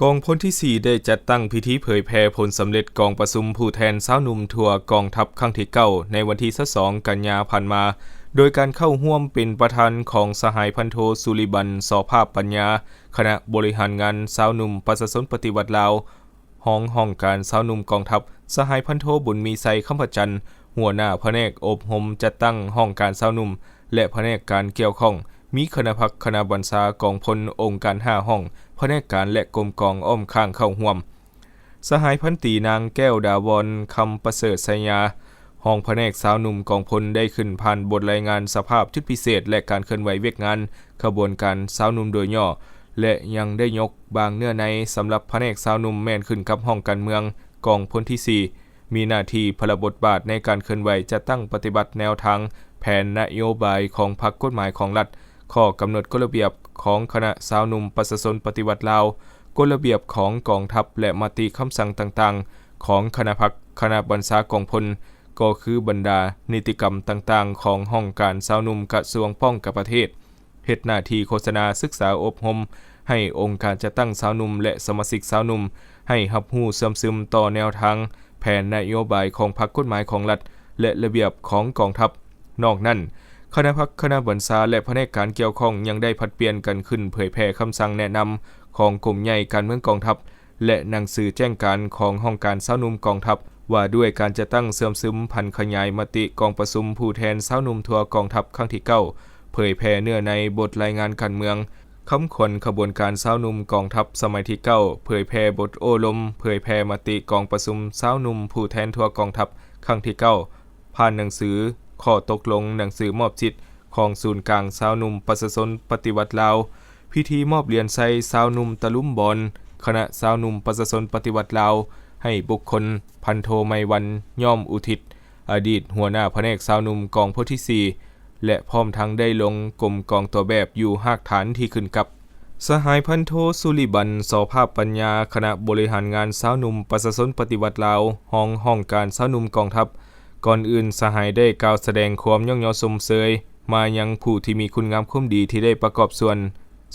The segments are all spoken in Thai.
กองพลที่ 4 ได้จัดตั้งพิธีเผยแพร่ผลสำเร็จกองประชุมผู้แทนสาวหนุ่มทั่วกองทัพครั้งที่9ในวันที่22กันยายนผ่านมาโดยการเข้าร่วมเป็นประธานของสหายพันโทสุริบันสอภาพปัญญาคณะบริหารงานสาวหนุ่มประชาชนปฏิวัติลาวห้องการสาวหนุ่มกองทัพสหายพันโทบุญมีไซคำประจันหัวหน้าแผนกอบรมจัดตั้งห้องการสาวหนุ่มและแผนกการเกี่ยวข้องมีคณะพักคณะบัญชากองพลองค์การ5ห้องแผนกการและกรมกองอ้อมข้างเข้าร่วมสหายพันตีนางแก้วดาวรคำประเสริฐไสยาห้องแผนกสาวหนุ่มกองพลได้ขึ้นผ่านบทรายงานสภาพชุดพิเศษและการเคลื่อนไหวเวียกงานขบวนการสาวหนุ่มโดยย่อและยังได้ยกบางเนื้อในสำหรับแผนกสาวหนุ่มแม่นขึ้นกับห้องการเมืองกองพลที่ 4มีหน้าที่พลบทบาทในการเคลื่อนไหวจัดตั้งปฏิบัติแนวทางแผนนโยบายของพรรคกฎหมายของรัฐข้อกำหนดกฎระเบียบของคณะสาวหนุ่มประชาชนปฏิวัติลาวกฎระเบียบของกองทัพและมติคำสั่งต่างๆของคณะพรรคคณะบัญชากองพลก็คือบรรดานิติกรรมต่างๆของห้องการสาวหนุ่มกระทรวงป้องกันประเทศเฮ็ดหน้าที่โฆษณาศึกษาอบรมให้องค์การจัดตั้งสาวหนุ่มและสมาชิกสาวหนุ่มให้รับรู้เสื่อมซึมต่อแนวทางแผนนโยบายของพรรคกฎหมายของรัฐและระเบียบของกองทัพนอกนั้นคณะพรรคคณะบัญชาและแผนกการเกี่ยวข้องยังได้ผัดเปลี่ยนกันขึ้นเผยแพร่คำสั่งแนะนำของกลุ่มใหญ่การเมืองกองทัพและหนังสือแจ้งการของห้องการสาวหนุ่มกองทัพว่าด้วยการจะตั้งเสื่อมซึมพันขยายมติกองประชุมผู้แทนสาวหนุ่มทั่วกองทัพครั้งที่9เผยแพร่เนื้อในบทรายงานการเมืองคำขวัญขบวนการสาวหนุ่มกองทัพสมัยที่9เผยแพร่บทโอลมเผยแพร่มติกองประชุมสาวหนุ่มผู้แทนทั่วกองทัพครั้งที่9ผ่านหนังสือข้อตกลงหนังสือมอบสิทธิ์ของศูนย์กลางสาวหนุ่มประชาชนปฏิวัติลาวพิธีมอบเหรียญไซสาวหนุ่มตะลุมบอลคณะสาวหนุ่มประชาชนปฏิวัติลาวให้บุคคลพันโทไมวันย่อมอุทิศอดีตหัวหน้าแผนกสาวหนุ่มกองพลที่4และพร้อมทั้งได้ลงกรมกองตัวแบบอยู่หากฐานที่ขึ้นกับสหายพันโทสุริบันสอภาพปัญญาคณะบริหารงานสาวหนุ่มประชาชนปฏิวัติลาวห้องการสาวหนุ่มกองทัพก่อนอื่นสหายได้กล่าวแสดงความย่องยอสมเสยมายังผู้ที่มีคุณงามความดีที่ได้ประกอบส่วน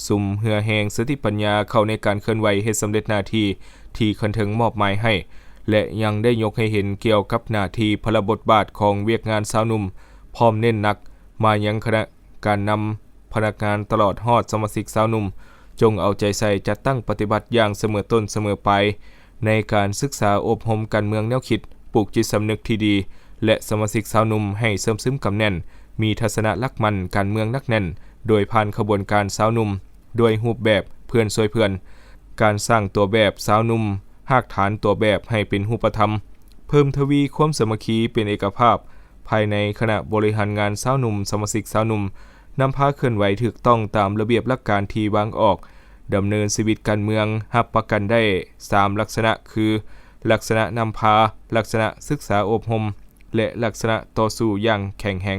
สุมเหือแหงสติปัญญาเข้าในการเคลื่อนไหวให้สำเร็จหน้าที่ที่คันถึงมอบหมายให้และยังได้ยกให้เห็นเกี่ยวกับหน้าที่พลบทบาทของเวียกงานสาวหนุ่มพร้อมเน้นหนักมายังคณะการนำพนักงานตลอดฮอดสมาชิกสาวหนุ่มจงเอาใจใส่จัดตั้งปฏิบัติอย่างเสมอต้นเสมอไปในการศึกษาอบรมการเมืองแนวคิดปลูกจิตสำนึกที่ดีและสมาชิกสาวหนุ่มให้เสริมซึมกำแน่นมีทัศนะลักมันการเมืองนักแน่นโดยผ่านขบวนการสาวหนุ่มโดยรูปแบบเพื่อนช่วยเพื่อนการสร้างตัวแบบสาวหนุ่มหากฐานตัวแบบให้เป็นรูปธรรมเพิ่มทวีความสามัคคีเป็นเอกภาพภายในคณะบริหารงานสาวหนุ่มสมาชิกสาวหนุ่มนำพาเคลื่อนไหวถูกต้องตามระเบียบหลักการที่วางออกดำเนินชีวิตการเมืองรับประกันได้3ลักษณะคือลักษณะนำพาลักษณะศึกษาอบรมและลักษณะต่อสู้อย่างแข็งแรง